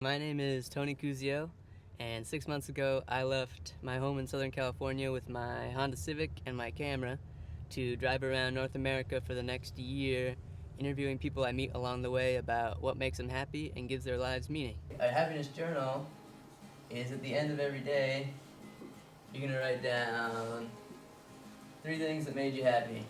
My name is Tony Cuzio, and 6 months ago I left my home in Southern California with my Honda Civic and my camera to drive around North America for the next year, interviewing people I meet along the way about what makes them happy and gives their lives meaning. A happiness journal is at the end of every day, you're going to write down 3 things that made you happy.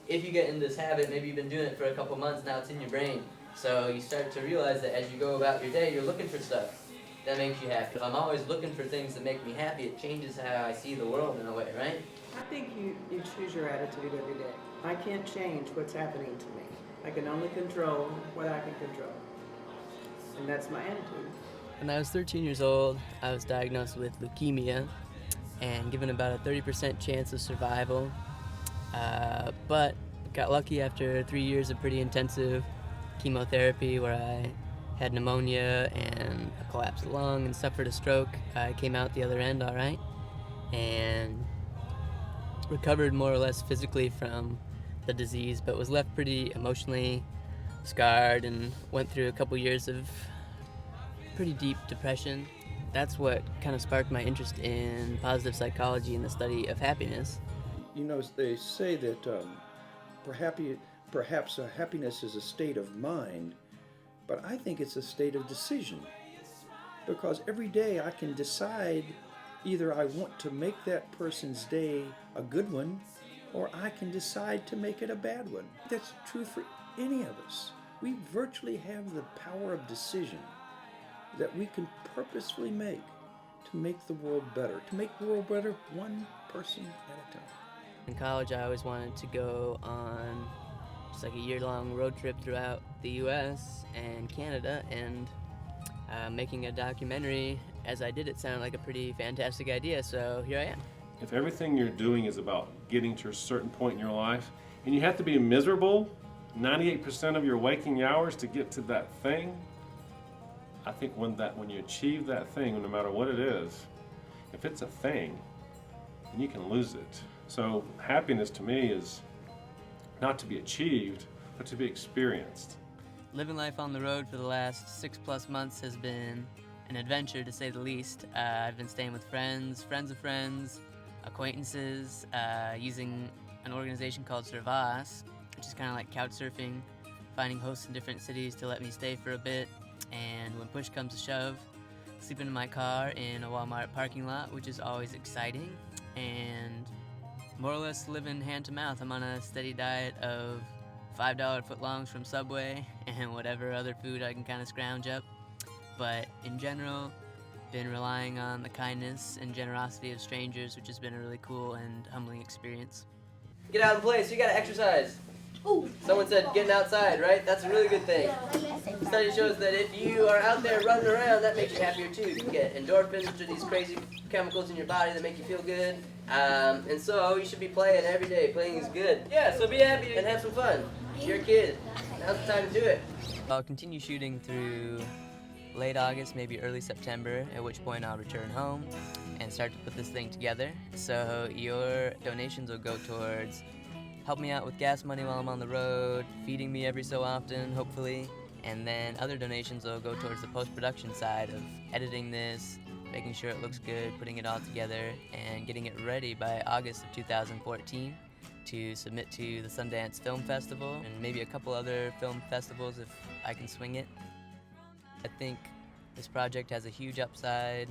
If you get in this habit, maybe you've been doing it for a couple months, now it's in your brain. So you start to realize that as you go about your day, you're looking for stuff that makes you happy. If I'm always looking for things that make me happy, it changes how I see the world in a way, right? I think you choose your attitude every day. I can't change what's happening to me. I can only control what I can control. And that's my attitude. When I was 13 years old, I was diagnosed with leukemia and given about a 30% chance of survival. But got lucky after 3 years of pretty intensive chemotherapy where I had pneumonia and a collapsed lung and suffered a stroke. I came out the other end all right and recovered more or less physically from the disease, but was left pretty emotionally scarred and went through a couple years of pretty deep depression. That's what kind of sparked my interest in positive psychology and the study of happiness. You know, they say that perhaps happiness is a state of mind, but I think it's a state of decision. Because every day I can decide either I want to make that person's day a good one, or I can decide to make it a bad one. That's true for any of us. We virtually have the power of decision that we can purposefully make to make the world better, to make the world better one person at a time. In college, I always wanted to go on just like a year-long road trip throughout the U.S. and Canada, and making a documentary as I did it sounded like a pretty fantastic idea, so here I am. If everything you're doing is about getting to a certain point in your life, and you have to be miserable 98% of your waking hours to get to that thing, I think when you achieve that thing, no matter what it is, if it's a thing, then you can lose it. So happiness to me is not to be achieved, but to be experienced. Living life on the road for the last 6+ months has been an adventure, to say the least. I've been staying with friends of friends, acquaintances, using an organization called Servas, which is kind of like couch surfing, finding hosts in different cities to let me stay for a bit, and when push comes to shove, sleeping in my car in a Walmart parking lot, which is always exciting, and more or less living hand to mouth. I'm on a steady diet of $5 footlongs from Subway and whatever other food I can kind of scrounge up. But in general, been relying on the kindness and generosity of strangers, which has been a really cool and humbling experience. Get out and play, so you gotta exercise. Ooh. Someone said getting outside, right? That's a really good thing. The study shows that if you are out there running around, that makes you happier too. You can get endorphins, which are these crazy chemicals in your body that make you feel good. And so you should be playing every day. Playing is good. Yeah, so be happy and have some fun. You're a kid. Now's the time to do it. I'll continue shooting through late August, maybe early September, at which point I'll return home and start to put this thing together. So your donations will go towards help me out with gas money while I'm on the road, feeding me every so often, hopefully, and then other donations will go towards the post-production side of editing this, making sure it looks good, putting it all together, and getting it ready by August of 2014 to submit to the Sundance Film Festival and maybe a couple other film festivals if I can swing it. I think this project has a huge upside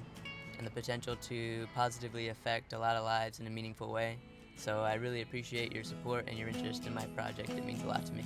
and the potential to positively affect a lot of lives in a meaningful way. So I really appreciate your support and your interest in my project. It means a lot to me.